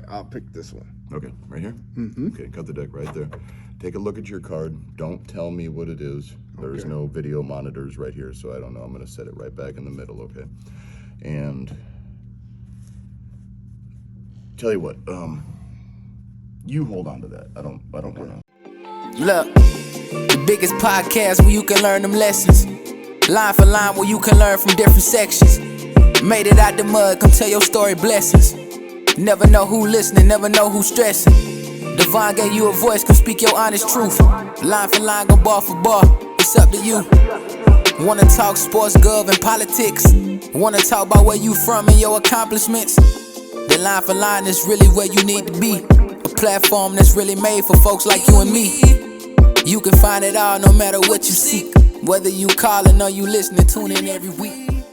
I'll pick this one. Okay, right here? Mm-hmm. Okay, cut the deck right there. Take a look at your card. Don't tell me what it is. There's no video monitors right here, so I don't know. I'm going to set it right back in the middle, okay? And tell you what, you hold on to that. I don't want to. Look, the biggest podcast where you can learn them lessons. Line for line where you can learn from different sections. Made it out the mud, come tell your story, blessings. Never know who listening, never know who stressing. Devon gave you a voice, come speak your honest truth. Line for line, go bar for bar, it's up to you. Wanna talk sports, gov, and politics? Wanna talk about where you from and your accomplishments? The Line for Line is really where you need to be. A platform that's really made for folks like you and me. You can find it all no matter what you seek. Whether you calling or you listening, tune in every week.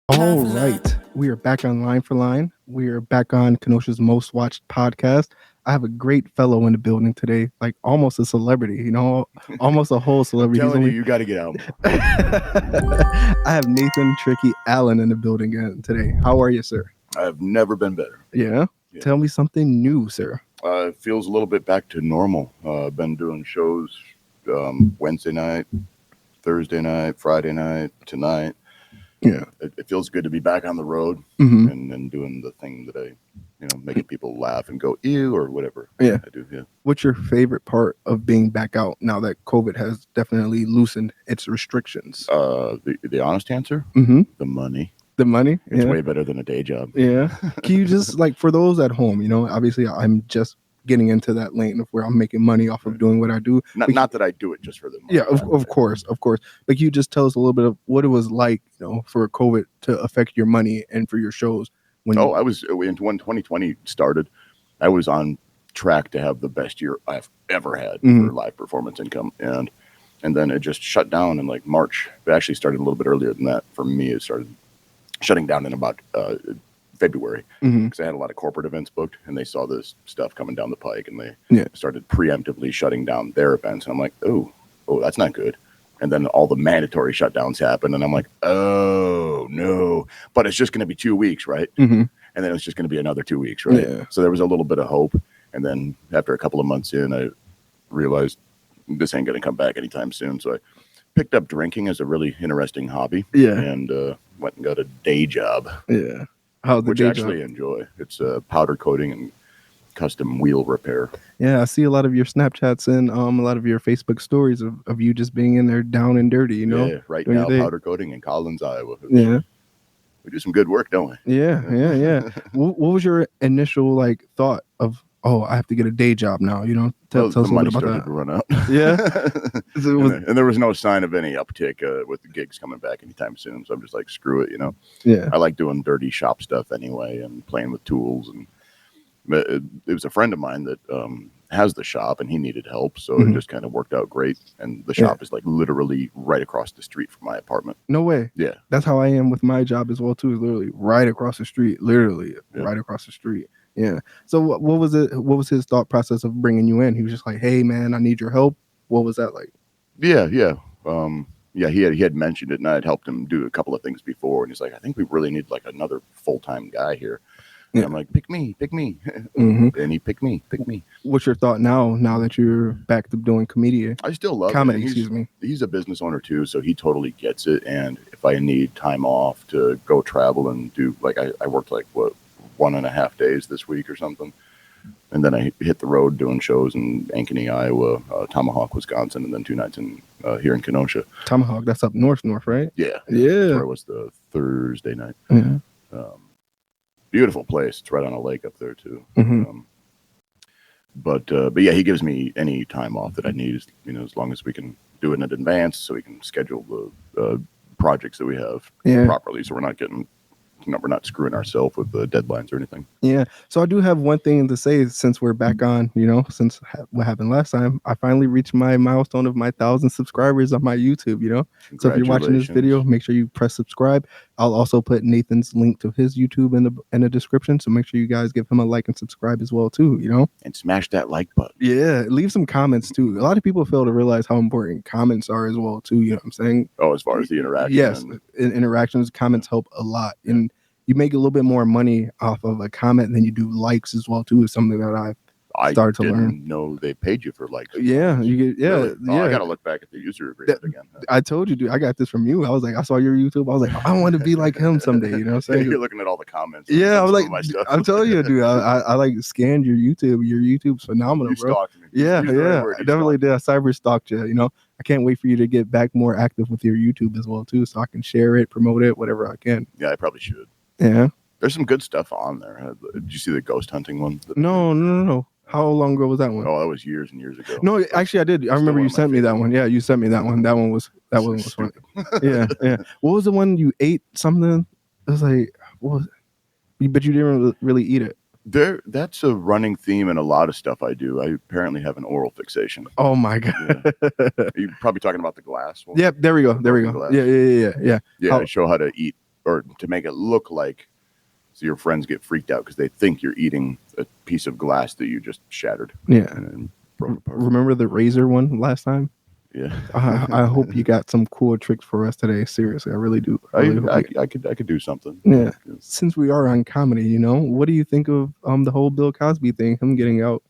All right. We are back on Line for Line. We are back on Kenosha's most watched podcast. I have a great fellow in the building today, like almost a celebrity, almost a whole celebrity. I'm telling you got to get out. I have Nathan Tricky Allen in the building today. How are you, sir? I've never been better. Yeah? Tell me something new, sir. It feels a little bit back to normal. I've been doing shows Wednesday night, Thursday night, Friday night, tonight. Yeah, it feels good to be back on the road and doing the thing that I, making people laugh and go ew or whatever. Yeah, I do. Yeah. What's your favorite part of being back out now that COVID has definitely loosened its restrictions? The honest answer, the money. The money. It's way better than a day job. Yeah. Can you just for those at home, obviously I'm just getting into that lane of where I'm making money off of doing what I do. Not that I do it just for the money. Yeah, of course. But can you just tell us a little bit of what it was like, for COVID to affect your money and for your shows? I was when 2020 started, I was on track to have the best year I've ever had for live performance income, and then it just shut down in like March. It actually started a little bit earlier than that for me. It started shutting down in about February because I had a lot of corporate events booked, and they saw this stuff coming down the pike, and they started preemptively shutting down their events. And I'm like, oh, that's not good. And then all the mandatory shutdowns happened, and I'm like, oh no! But it's just going to be 2 weeks, right? And then it's just going to be another 2 weeks, right? Yeah. So there was a little bit of hope, and then after a couple of months in, I realized this ain't going to come back anytime soon. So I picked up drinking as a really interesting hobby, and went and got a day job. Yeah. Which I actually enjoy. It's powder coating and custom wheel repair. Yeah, I see a lot of your Snapchats and a lot of your Facebook stories of you just being in there down and dirty, Yeah, right now, powder coating in Collins, Iowa. Yeah. We do some good work, don't we? Yeah. What was your initial thought of, I have to get a day job now, Tell us a little bit about that. To run out. Yeah. and there was no sign of any uptick with the gigs coming back anytime soon. So I'm just like, screw it, Yeah. I like doing dirty shop stuff anyway and playing with tools. And it was a friend of mine that has the shop, and he needed help. So it just kind of worked out great. And the shop is like literally right across the street from my apartment. No way. Yeah. That's how I am with my job as well, too. Is literally right across the street. Right across the street. Yeah. So what was it? What was his thought process of bringing you in? He was just like, "Hey, man, I need your help." What was that like? Yeah. He had mentioned it, and I had helped him do a couple of things before. And he's like, "I think we really need like another full-time guy here." And I'm like, "Pick me." And he picked me. What's your thought now that you're back to doing comedy? I still love comedy. It. He's a business owner too, so he totally gets it. And if I need time off to go travel and do I worked 1.5 days this week or something. And then I hit the road doing shows in Ankeny, Iowa, Tomahawk, Wisconsin, and then 2 nights here in Kenosha. Tomahawk, that's up north, right? Yeah. Yeah. That's where it was the Thursday night. Yeah. Beautiful place. It's right on a lake up there too. But yeah, he gives me any time off that I need, as long as we can do it in advance, so we can schedule the projects that we have properly, so we're not getting we're not screwing ourselves with the deadlines or anything. Yeah. So I do have one thing to say since we're back on, since what happened last time, I finally reached my milestone of my 1,000 subscribers on my YouTube, So if you're watching this video, make sure you press subscribe. I'll also put Nathan's link to his YouTube in the description. So make sure you guys give him a like and subscribe as well too, And smash that like button. Yeah. Leave some comments too. A lot of people fail to realize how important comments are as well too. You know what I'm saying? Oh, as far as the interaction. Yes. Interactions, comments help a lot. And you make a little bit more money off of a comment than you do likes as well too. Is something that I started to learn. I didn't know they paid you for likes. Yeah, you get Really? Oh, I gotta look back at the user agreement again. I told you, dude. I got this from you. I was like, I saw your YouTube. I was like, I want to be like him someday. You know what I'm saying? You're looking at all the comments. Yeah, I was like, I'm telling you, dude. I like scanned your YouTube. Your YouTube's phenomenal, you bro. Stalked me. Yeah. I definitely did. I cyber stalked you. You know, I can't wait for you to get back more active with your YouTube as well too, so I can share it, promote it, whatever I can. Yeah, I probably should. Yeah. There's some good stuff on there. Did you see the ghost hunting one? No. How long ago was that one? Oh, that was years and years ago. No, actually, I did. I remember you sent me that one. Yeah, you sent me that one. That one was funny. Yeah. What was the one you ate? Something? It was like, what was it? But you didn't really eat it. That's a running theme in a lot of stuff I do. I apparently have an oral fixation. Oh my god! Yeah. You're probably talking about the glass one. Yep. There we go. Glass. Yeah. Yeah. I show how to eat, or to make it look like. So your friends get freaked out because they think you're eating a piece of glass that you just shattered. Yeah. And broke apart. Remember the razor one last time? Yeah. I hope you got some cool tricks for us today. Seriously, I really do. I could do something. Yeah. Since we are on comedy, you know, what do you think of the whole Bill Cosby thing? Him getting out.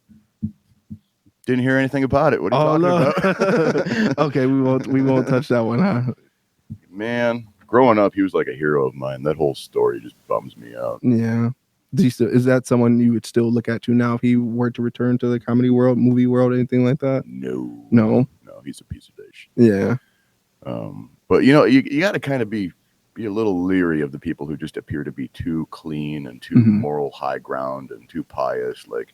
Didn't hear anything about it. What are you talking about? Okay, we won't touch that one, huh? Man. Growing up, he was like a hero of mine. That whole story just bums me out. Yeah. Is that someone you would still look at to now if he were to return to the comedy world, movie world, anything like that? No, he's a piece of dish. Yeah. But you know, you got to kind of be a little leery of the people who just appear to be too clean and too moral high ground and too pious. Like,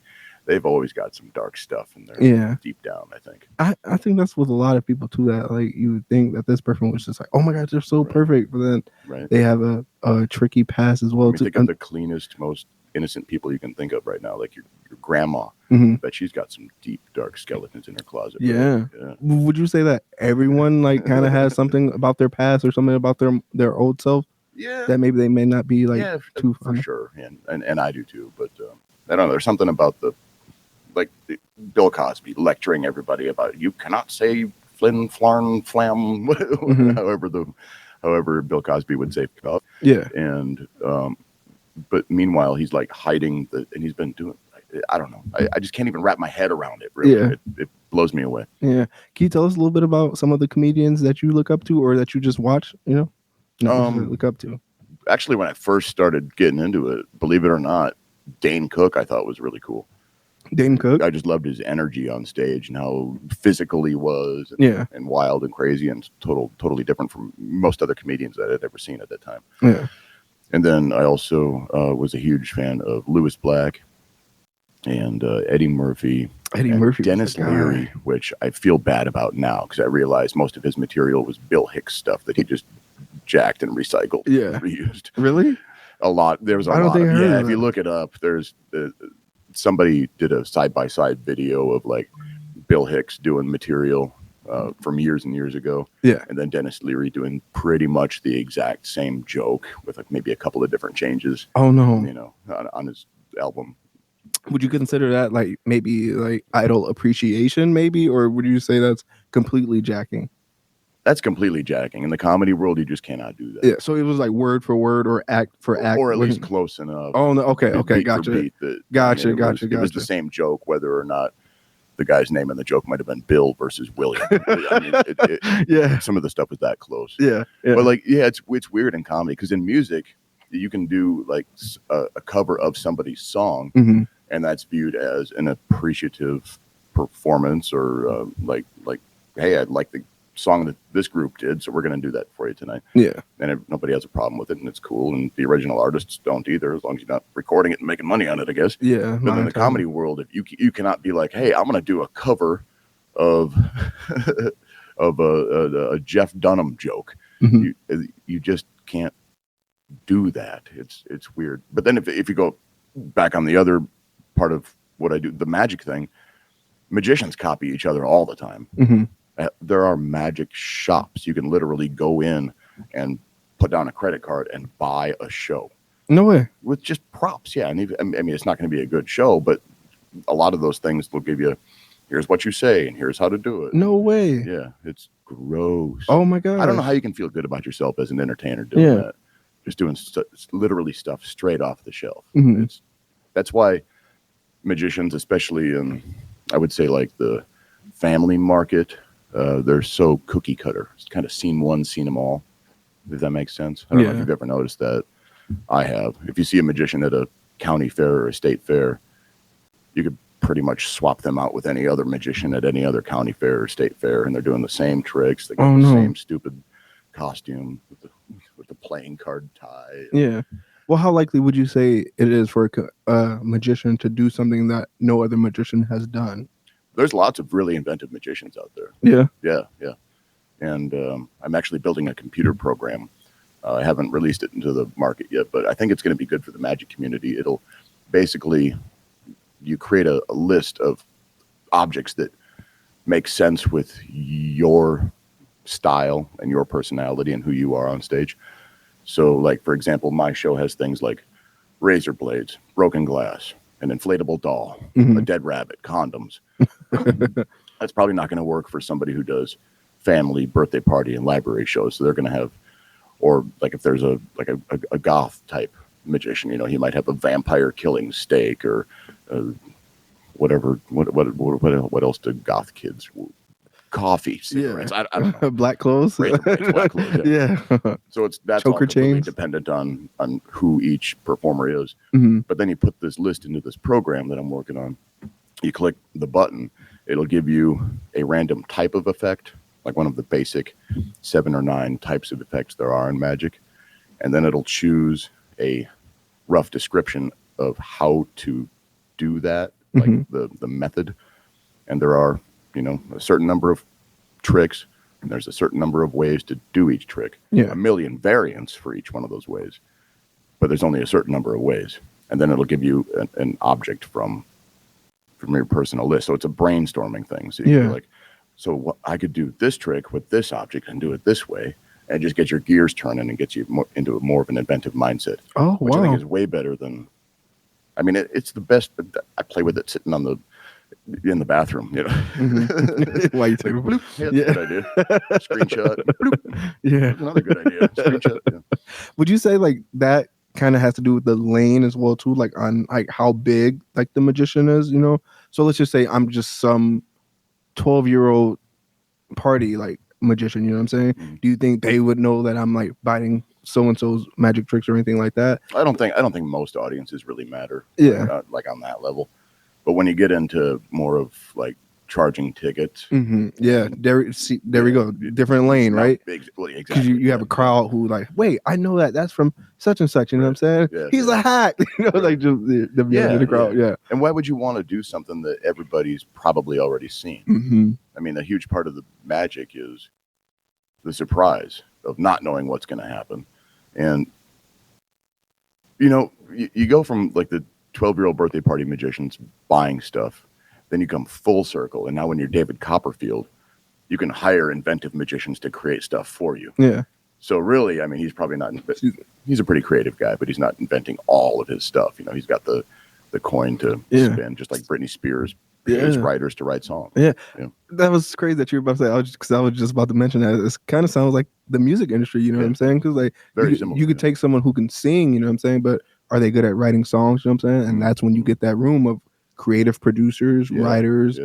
they've always got some dark stuff in there deep down, I think. I think that's with a lot of people too, that like you would think that this person was just like, oh my God, they're so perfect. But then they have a tricky past as well. Think of the cleanest, most innocent people you can think of right now, like your grandma. But she's got some deep, dark skeletons in her closet. Yeah. Would you say that everyone like kind of has something about their past or something about their old self? Yeah. That maybe they may not be like too for sure. And I do too. But I don't know. There's something about Bill Cosby lecturing everybody about you cannot say flin, flarn, flam, however Bill Cosby would say. Yeah. And but meanwhile he's like hiding and he's been doing. I don't know. I just can't even wrap my head around it. Really, it blows me away. Yeah. Can you tell us a little bit about some of the comedians that you look up to or that you just watch? You know, look up to. Actually, when I first started getting into it, believe it or not, Dane Cook I thought was really cool. Dane Cook. I just loved his energy on stage and how physical he was, and wild and crazy and totally different from most other comedians that I'd ever seen at that time. Yeah. And then I also was a huge fan of Lewis Black and Eddie Murphy. Dennis Leary, which I feel bad about now because I realize most of his material was Bill Hicks stuff that he just jacked and recycled. Yeah. Reused. Really? A lot. There was a lot. If you look it up, there's somebody did a side-by-side video of like Bill Hicks doing material from years and years ago. Yeah. And then Dennis Leary doing pretty much the exact same joke with like maybe a couple of different changes. Oh no. You know, on his album. Would you consider that like maybe like idol appreciation maybe, or would you say that's completely jacking? That's completely jacking. In the comedy world, you just cannot do that. Yeah, so it was like word for word or act for act. Or at least close enough. Oh, no, okay, gotcha. Gotcha. It was the same joke, whether or not the guy's name in the joke might have been Bill versus William. I mean, some of the stuff was that close. Yeah. But like, it's weird in comedy because in music, you can do like a cover of somebody's song, and that's viewed as an appreciative performance, or like, hey, I'd like the song that this group did, so we're going to do that for you tonight. Yeah. And nobody has a problem with it, and it's cool, and the original artists don't either, as long as you're not recording it and making money on it, I guess. Yeah. But in the comedy world, if you cannot be like, hey, I'm going to do a cover of a Jeff Dunham joke. You just can't do that. It's weird. But then if you go back on the other part of what I do, the magic thing, magicians copy each other all the time. There are magic shops. You can literally go in and put down a credit card and buy a show. No way. With just props. Yeah. And even, I mean, it's not going to be a good show, but a lot of those things will give you, here's what you say and here's how to do it. No way. Yeah. It's gross. Oh my God. I don't know how you can feel good about yourself as an entertainer doing that. just doing literally stuff straight off the shelf. Mm-hmm. That's why magicians, especially in, I would say, like the family market, they're so cookie cutter. It's kind of scene one, seen them all. If that makes sense. I don't know if you've ever noticed that. I have. If you see a magician at a county fair or a state fair, you could pretty much swap them out with any other magician at any other county fair or state fair, and they're doing the same tricks. They got the same stupid costume with the playing card tie. Yeah. Well, how likely would you say it is for a magician to do something that no other magician has done? There's lots of really inventive magicians out there. Yeah. And I'm actually building a computer program. I haven't released it into the market yet, but I think it's going to be good for the magic community. It'll basically, you create a list of objects that make sense with your style and your personality and who you are on stage. So, like, for example, my show has things like razor blades, broken glass, an inflatable doll, a dead rabbit, condoms. That's probably not going to work for somebody who does family, birthday party, and library shows. So they're going to have, or like if there's a goth type magician, you know, he might have a vampire killing steak or whatever. What else do goth kids? Coffee, cigarettes. I don't know. Black clothes. Black clothes. Yeah. So that's choker all completely chains. Dependent on who each performer is. Mm-hmm. But then you put this list into this program that I'm working on. You click the button, it'll give you a random type of effect, like one of the basic 7 or 9 types of effects there are in magic. And then it'll choose a rough description of how to do that, like the method. And there are, you know, a certain number of tricks, and there's a certain number of ways to do each trick. Yeah. A million variants for each one of those ways. But there's only a certain number of ways. And then it'll give you an object from your personal list. So it's a brainstorming thing. So you're like, so I could do this trick with this object and do it this way, and just get your gears turning and get you into more of an inventive mindset. Oh, which I think is way better than, I mean, it's the best. I play with it sitting in the bathroom, you know. Why you take a bloop? Yeah, good idea. Screenshot. Bloop. Yeah. Another good idea. Screenshot. Yeah. Would you say like that kind of has to do with the lane as well too, like on like how big like the magician is, you know? So let's just say I'm just some 12-year-old party like magician, you know what I'm saying? Mm-hmm. Do you think they would know that I'm like biting so-and-so's magic tricks or anything like that? I don't think most audiences really matter. Yeah. Like on that level. But when you get into more of like charging tickets. Yeah, there we go. Different lane, right? Exactly. Because you have a crowd who like, wait, I know that's from such and such. You know what I'm saying? Yeah, He's a hack. You know, like just the crowd. Yeah. And why would you want to do something that everybody's probably already seen? Mm-hmm. I mean, a huge part of the magic is the surprise of not knowing what's going to happen. And, you know, you go from like the 12-year-old birthday party magicians buying stuff, then you come full circle. And now when you're David Copperfield, you can hire inventive magicians to create stuff for you. Yeah. So really, I mean, he's probably not, he's a pretty creative guy, but he's not inventing all of his stuff. You know, he's got the coin to spin, just like Britney Spears pays writers to write songs. Yeah. That was crazy that you were about to say, because I was just about to mention that. It kind of sounds like the music industry, you know what I'm saying? Because like very similar. You could take someone who can sing, you know what I'm saying? But are they good at writing songs, you know what I'm saying? And that's when you get that room of creative producers, writers,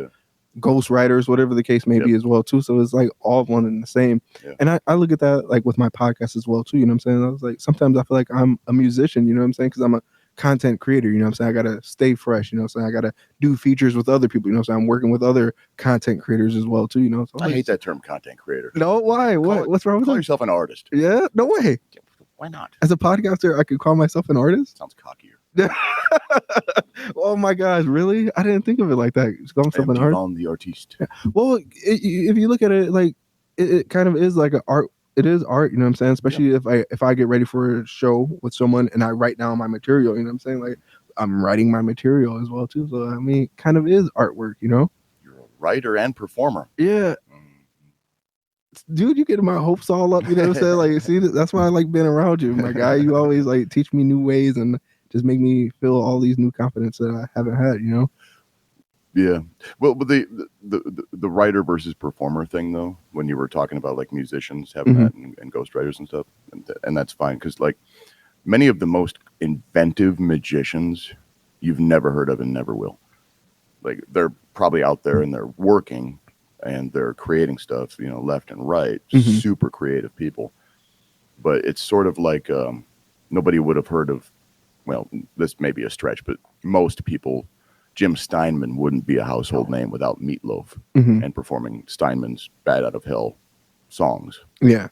ghost writers, whatever the case may be as well too. So it's like all one and the same. And I look at that like with my podcast as well too, you know what I'm saying? I was like, sometimes I feel like I'm a musician, you know what I'm saying? Because I'm a content creator, you know what I'm saying? I gotta stay fresh, you know what I'm saying? I gotta do features with other people, you know what I'm saying? I'm working with other content creators as well too, you know? So I hate that term, content creator. No, why? What's wrong with that? Call yourself an artist. Yeah, no way. Why not? As a podcaster, I could call myself an artist? Sounds cockier. Oh my gosh, really? I didn't think of it like that. Call myself an artist. Devon the artiste. Well, if you look at it, like it kind of is like an art. It is art, you know what I'm saying? Especially if I get ready for a show with someone and I write down my material, you know what I'm saying? Like I'm writing my material as well too. So I mean, it kind of is artwork, you know? You're a writer and performer. Yeah. Dude, you getting my hopes all up, you know what I'm saying? Like, see, that's why I like being around you, my guy. You always like teach me new ways and just make me feel all these new confidence that I haven't had, you know? Yeah. Well, but the writer versus performer thing, though, when you were talking about like musicians having that and ghostwriters and stuff, and that's fine because like many of the most inventive magicians you've never heard of and never will. Like they're probably out there and they're working and they're creating stuff, left and right, super creative people. But it's sort of like nobody would have heard of. Well, this may be a stretch, but most people. Jim Steinman wouldn't be a household name without Meatloaf and performing Steinman's "Bad Out of Hell" songs. Yeah,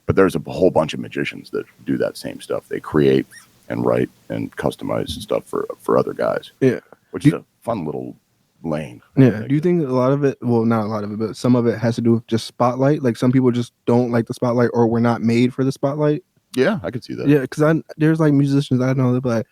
But there's a whole bunch of magicians that do that same stuff. They create and write and customize stuff for other guys. Yeah, which is a fun little lane. Yeah. Do you think a lot of it? Well, not a lot of it, but some of it has to do with just spotlight. Like some people just don't like the spotlight, or we're not made for the spotlight. Yeah, I could see that. Yeah, because there's like musicians I know that like.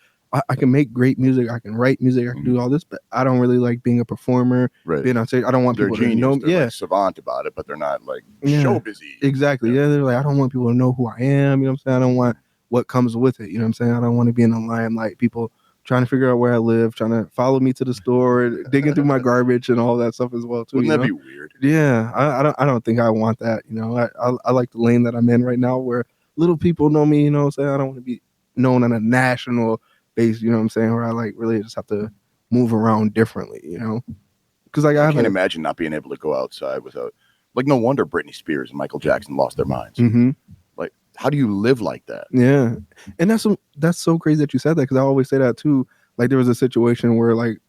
I can make great music. I can write music. I can do all this, but I don't really like being a performer. Right. Being on stage. I don't want people to know. They're like savant about it, but they're not like show busy. Exactly. Yeah. They're like, I don't want people to know who I am. You know what I'm saying? I don't want what comes with it. You know what I'm saying? I don't want to be in the limelight. People trying to figure out where I live, trying to follow me to the store, digging through my garbage and all that stuff as well too. Wouldn't that be weird? Yeah. I don't think I want that. I like the lane that I'm in right now where little people know me. You know what I'm saying? I don't want to be known on a national base, you know what I'm saying, where I like really just have to move around differently, because like I can't imagine not being able to go outside without, like, no wonder Britney Spears and Michael Jackson lost their minds. Like, how do you live like that? Yeah, and that's so crazy that you said that, because I always say that too. Like there was a situation where like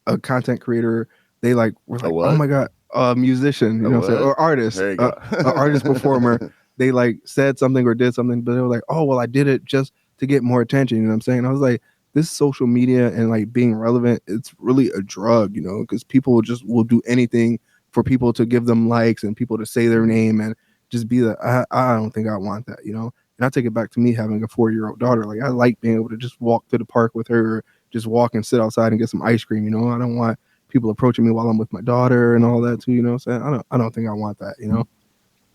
a content creator, they like were like, oh my god, a musician, you know what I'm saying, or artist, an artist performer, they like said something or did something, but they were like, oh well, I did it just to get more attention, you know what I'm saying? And I was like, this social media and like being relevant, it's really a drug, because people will do anything for people to give them likes and people to say their name and just be I don't think I want that, And I take it back to me having a 4-year-old daughter. Like I like being able to just walk to the park with her, or just walk and sit outside and get some ice cream, I don't want people approaching me while I'm with my daughter and all that too, what I'm saying? I don't think I want that,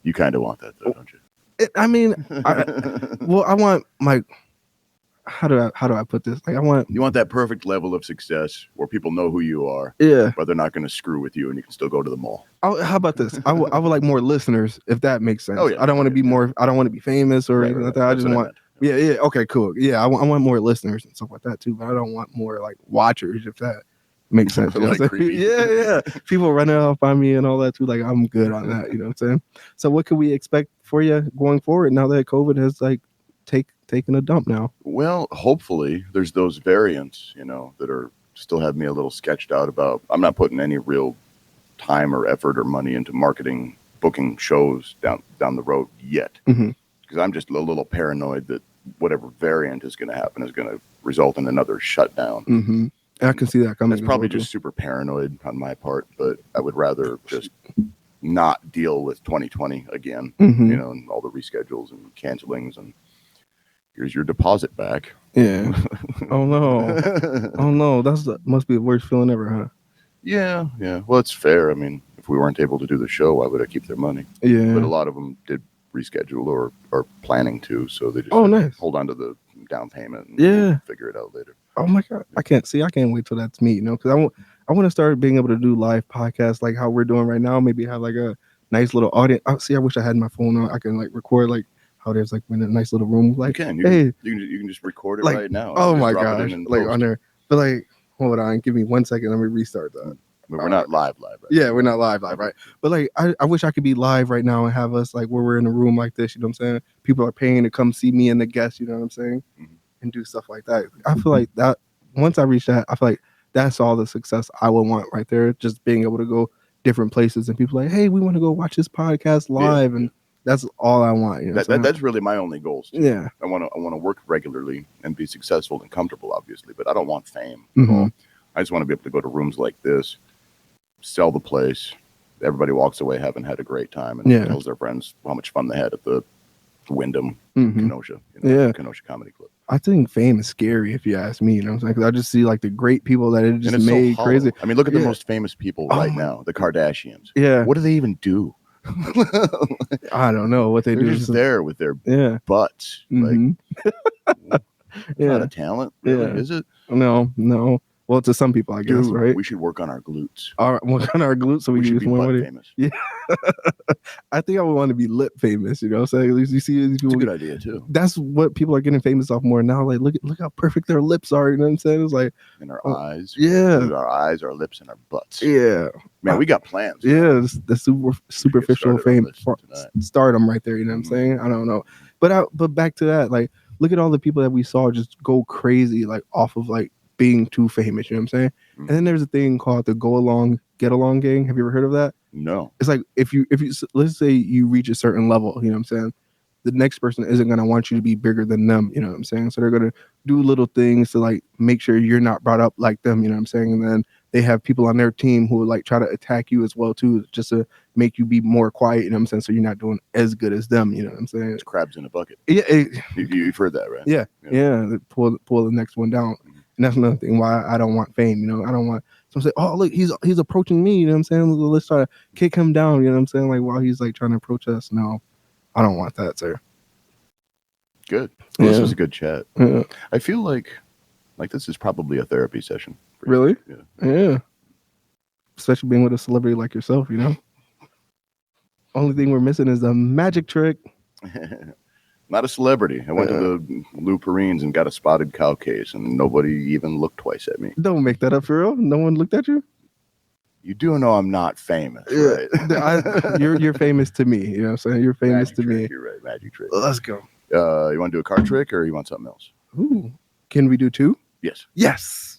You kind of want that though, don't you? I want my... How do I put this? Like you want that perfect level of success where people know who you are, but they're not going to screw with you, and you can still go to the mall. How about this? I would like more listeners, if that makes sense. Oh, yeah. I don't want to be more. I don't want to be famous or anything like that. I just want. Yeah. Okay. Cool. Yeah. I want more listeners and stuff like that too. But I don't want more like watchers, if that makes sense. Yeah. People running off on me and all that too. Like I'm good on that. You know what I'm saying? So what can we expect for you going forward now that COVID has like taking a dump now? Well, hopefully there's those variants, that are still have me a little sketched out about. I'm not putting any real time or effort or money into marketing, booking shows down the road yet, because I'm just a little paranoid that whatever variant is going to happen is going to result in another shutdown. I can see that coming. It's probably just super paranoid on my part, but I would rather just not deal with 2020 again, and all the reschedules and cancelings and here's your deposit back. Yeah. Oh no. Must be the worst feeling ever, huh? Yeah. Well, it's fair. I mean, if we weren't able to do the show, why would I keep their money? Yeah. But a lot of them did reschedule or are planning to, so they just nice. Hold on to the down payment and we'll figure it out later. Oh my god. I can't wait till that's me, because I want to start being able to do live podcasts like how we're doing right now. Maybe have like a nice little audience. I wish I had my phone on. I can like record like how there's like in a nice little room. Like you can just record it like, right now. Oh my gosh. Like on there. But like, hold on, give me 1 second. Let me restart that. We're not live right? Yeah, we're not live, right? But like I wish I could be live right now and have us like where we're in a room like this, you know what I'm saying? People are paying to come see me and the guests, you know what I'm saying? And do stuff like that. I feel like that once I reach that, I feel like that's all the success I would want right there. Just being able to go different places and people like, hey, we want to go watch this podcast live, and that's all I want. You know that's really my only goals. Yeah, I want to work regularly and be successful and comfortable, obviously, but I don't want fame at all. I just want to be able to go to rooms like this, sell the place. Everybody walks away having had a great time and tells their friends how much fun they had at the Wyndham, Kenosha, Kenosha Comedy Club. I think fame is scary, if you ask me. You know what I'm saying? Because I just see like the great people that it just made so crazy. I mean, look at the most famous people right now, the Kardashians. Yeah, what do they even do? I don't know what they do. They're just there with their butts. Like, not a talent, really, is it? No. Well, to some people, I guess, Dude, right? we should work on our glutes. Work on our glutes so we can should use be more butt money. famous. Yeah. I think I would want to be lip famous, you know. So at least you see these people. It's a good idea too. That's what people are getting famous off more now. Like, look how perfect their lips are. You know what I'm saying? It's like, and our eyes. Yeah. Dude, our eyes, our lips, and our butts. Yeah. Man, we got plans. Yeah, the superficial fame stardom right there. You know what I'm saying? I don't know, but back to that. Like, look at all the people that we saw just go crazy, like off of like being too famous. You know what I'm saying? And then there's a thing called the get along gang. Have you ever heard of that? No. It's like if you let's say you reach a certain level, you know what I'm saying? The next person isn't going to want you to be bigger than them, you know what I'm saying? So they're going to do little things to like make sure you're not brought up like them, you know what I'm saying? And then they have people on their team who would like try to attack you as well too, just to make you be more quiet, you know what I'm saying? So you're not doing as good as them, you know what I'm saying? It's crabs in a bucket. Yeah. You've heard that, right? Yeah. Pull the next one down. And that's another thing why I don't want fame, you know? I don't want someone to say, oh, look, he's approaching me, you know what I'm saying? Let's try to kick him down, you know what I'm saying? Like while he's like trying to approach us. No, I don't want that, sir. Good. Well, this was a good chat. Yeah. I feel like this is probably a therapy session. Really? Yeah. Especially being with a celebrity like yourself, you know? Only thing we're missing is a magic trick. Not a celebrity. I went to the Lou Perrines and got a spotted cow case, and nobody even looked twice at me. Don't make that up for real. No one looked at you? You do know I'm not famous, right? You're famous to me. You know what I'm saying? You're famous to me. You're right. Magic trick. Let's go. You want to do a card trick or you want something else? Ooh. Can we do two? Yes. Yes.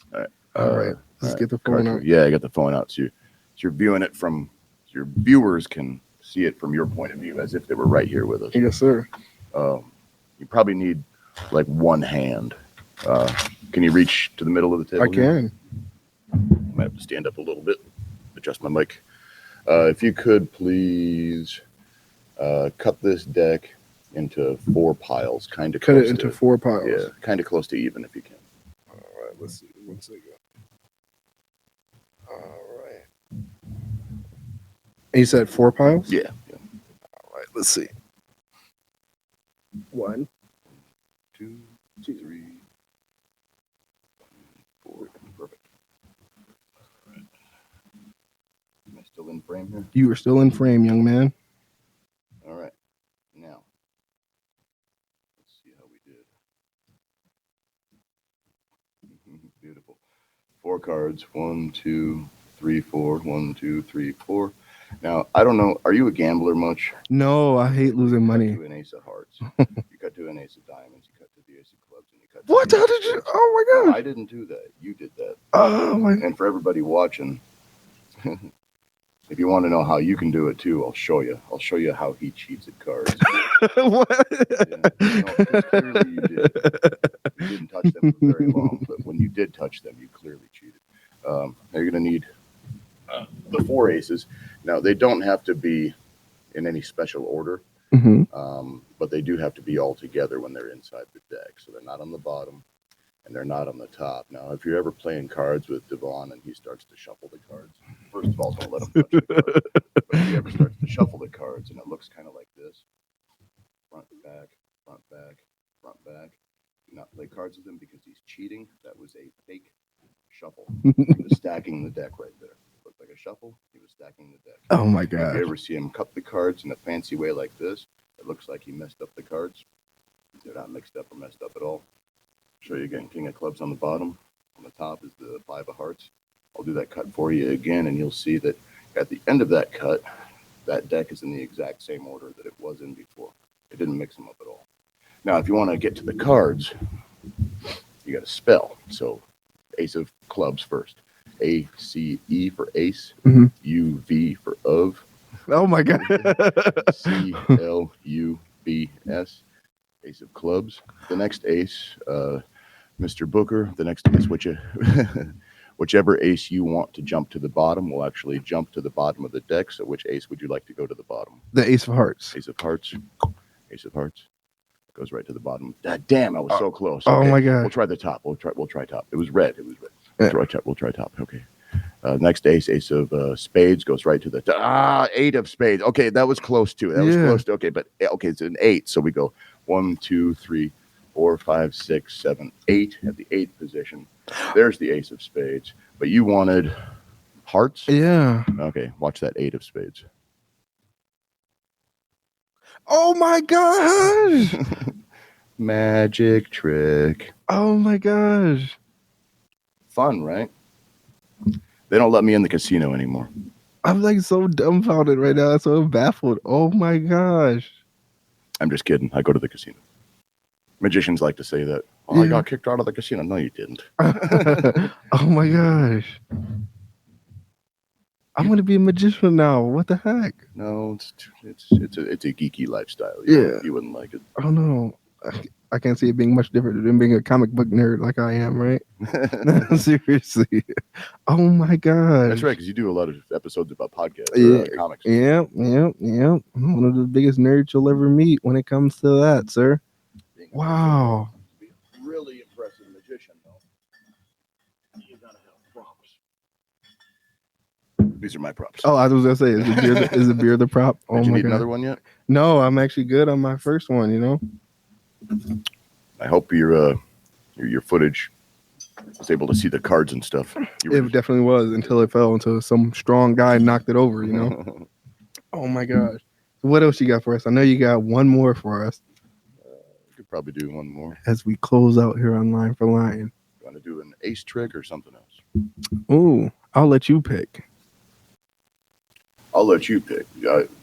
All right. Let's get the phone out. Yeah, I got the phone out. So you're viewing it from your viewers can see it from your point of view as if they were right here with us. Yes, sir. You probably need like one hand. Can you reach to the middle of the table? I can. Might have to stand up a little bit, adjust my mic. If you could please cut this deck into 4 piles, kind of cut it into 4 piles. Yeah, kind of close to even if you can. All right, let's see. 1 second. All right. And you said 4 piles? Yeah. All right, let's see. 1, 2, 3, 4. Perfect. All right. Am I still in frame here? You are still in frame, young man. All right. Now, let's see how we did. Beautiful. 4 cards. 1, 2, 3, 4. 1, 2, 3, 4. Now, I don't know. Are you a gambler much? No, I hate losing money. You cut to an ace of hearts. You cut to an ace of diamonds. You cut to the ace of clubs. And you cut to what? How did you? Oh, my God. I didn't do that. You did that. Oh, my. And for everybody watching, if you want to know how you can do it too, I'll show you. I'll show you how he cheats at cards. What? Yeah, clearly you did. You didn't touch them for very long, but when you did touch them, you clearly cheated. Now you're going to need the 4 aces. Now, they don't have to be in any special order, but they do have to be all together when they're inside the deck. So they're not on the bottom, and they're not on the top. Now, if you're ever playing cards with Devon and he starts to shuffle the cards, first of all, don't let him touch the cards. But if he ever starts to shuffle the cards and it looks kind of like this, front, back, front, back, front, back, do not play cards with him because he's cheating. That was a fake shuffle. He was stacking the deck right there. Looked like a shuffle. He was stacking the deck. Oh, my God. If you ever see him cut the cards in a fancy way like this, it looks like he messed up the cards. They're not mixed up or messed up at all. Show you again, king of clubs on the bottom. On the top is the 5 of hearts. I'll do that cut for you again, and you'll see that at the end of that cut, that deck is in the exact same order that it was in before. It didn't mix them up at all. Now, if you want to get to the cards, you got to spell. So, ace of clubs first. A-C-E for ace. U-V for of. Oh, my God. C-L-U-B-S. Ace of clubs. The next ace, Mr. Booker. The next ace, whichever ace you want to jump to the bottom will actually jump to the bottom of the deck. So which ace would you like to go to the bottom? The ace of hearts. Ace of hearts. Ace of hearts. Goes right to the bottom. Damn, I was so close. Okay. Oh, my God. We'll try the top. We'll try top. It was red. We'll try top. Okay. Next ace of spades goes right to the top. 8 of spades. Okay, that was close too. That was close to, okay, but okay, it's an 8. So we go 1, 2, 3, 4, 5, 6, 7, 8 at the 8th position. There's the ace of spades. But you wanted hearts? Yeah. Okay, watch that 8 of spades. Oh my gosh! Magic trick. Oh my gosh! Fun, right? They don't let me in the casino anymore. I'm like so dumbfounded right now. I'm so baffled. Oh my gosh! I'm just kidding. I go to the casino. Magicians like to say that. Oh, yeah. I got kicked out of the casino. No, you didn't. Oh my gosh! I'm gonna be a magician now. What the heck? No, it's a geeky lifestyle. You wouldn't like it. Oh no, I can't see it being much different than being a comic book nerd like I am, right? Seriously. Oh my gosh. That's right, because you do a lot of episodes about podcasts, comics. Yeah. I'm one of the biggest nerds you'll ever meet when it comes to that, sir. Wow. Really impressive magician, though. You gotta have props. These are my props. Oh, I was gonna say, is the beer the prop? Oh, Did you need another one yet? No, I'm actually good on my first one. You know. I hope your footage was able to see the cards and stuff. It definitely was until it fell until some strong guy knocked it over. You know. Oh my gosh. What else you got for us? I know you got one more for us. Could probably do one more as we close out here on Line for Line. You want to do an ace trick or something else? Ooh, I'll let you pick. I'll let you pick.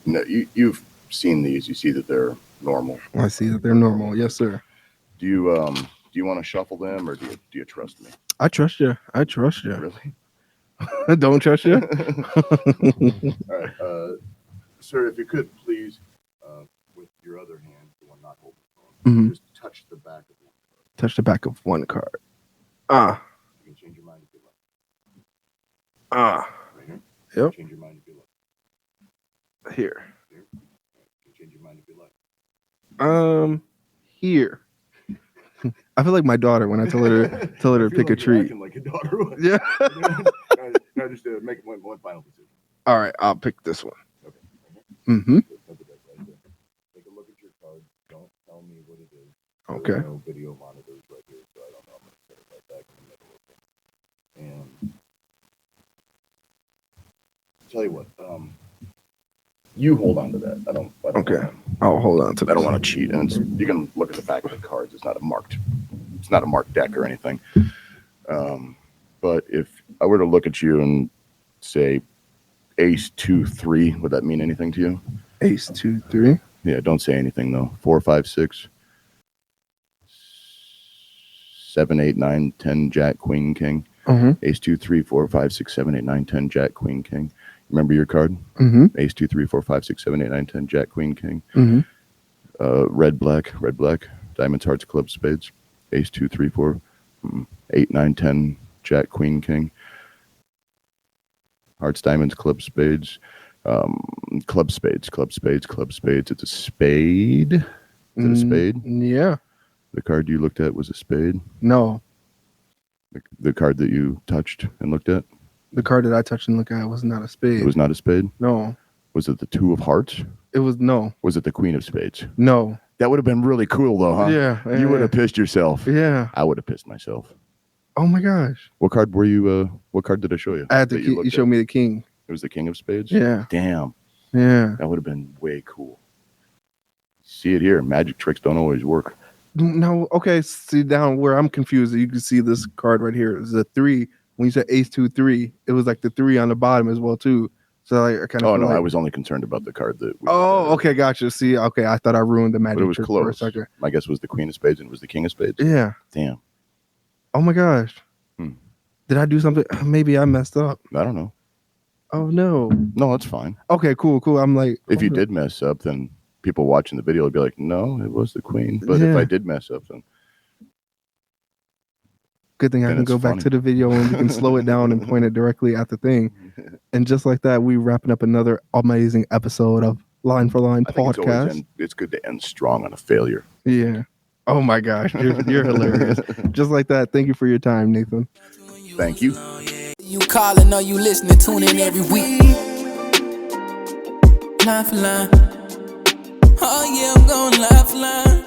You've seen these. You see that they're normal. I see that they're normal. Yes, sir. Do you want to shuffle them, or do you trust me? I trust you. Really? Don't trust you? All right, sir. If you could please, with your other hand, the one not holding the phone, just touch the back of one card. Touch the back of one card. You can change your mind if you like. Right here. Yep. Change your mind if you like. Here. You can change your mind if you like. Here. I feel like my daughter when I tell her to pick a treat. Like a daughter would. Yeah. No, just make one final decision. All right, I'll pick this one. Okay. Mm-hmm. Take a look at your card. Don't tell me what it is. Okay. There's no video monitors right here, so I don't know. I'm going to set it right back in the middle of it. And I'll tell you what, you hold on to that. I don't okay. I'll hold on to that. I don't want to cheat. And you can look at the back of the cards. It's not a marked deck or anything. But if I were to look at you and say ace 2 3, would that mean anything to you? Ace 2 3. Yeah, don't say anything though. 4 5 6 7 8 9 10 Jack Queen King. Ace 2 3 4 5 6 7 8 9 10 Jack Queen King. Remember your card? Ace 2 3 4 5 6 7 8 9 10 Jack Queen King. Red black. Diamonds, hearts, clubs, spades. Ace 2 3 4 8 9 10 Jack Queen King. Hearts, diamonds, clubs, spades. Club spades. It's a spade. Is it a spade? Yeah. The card you looked at was a spade? No. The card that you touched and looked at? The card that I touched and looked at was not a spade. It was not a spade? No. Was it the 2 of hearts? It was no. Was it the queen of spades? No. That would have been really cool though, huh? Yeah. You would have pissed yourself. Yeah. I would have pissed myself. Oh my gosh. What card were you, what card did I show you? I had you showed me the king. It was the king of spades? Yeah. Damn. Yeah. That would have been way cool. See it here. Magic tricks don't always work. No, okay. See down where I'm confused. You can see this card right here. It's a 3. When you said ace 2 3, it was like the 3 on the bottom as well too. So I kind of. Oh no, I was only concerned about the card that. Okay, gotcha. See, okay, I thought I ruined the magic. But it was trick close. for a second. My guess was the queen of spades and it was the king of spades. Yeah. Damn. Oh my gosh. Did I do something? Maybe I messed up. I don't know. Oh no. No, that's fine. Okay, cool. I'm like, if you did mess up, then people watching the video would be like, "No, it was the queen." But if I did mess up, then. Good thing I can go back to the video and we can slow it down and point it directly at the thing. And just like that, we wrapping up another amazing episode of Line for Line podcast. It's good to end strong on a failure. Yeah. Oh my gosh, you're hilarious. Just like that. Thank you for your time, Nathan. Thank you. You calling or you listening, tune in every week. Line for line. Oh yeah, I'm going line for line.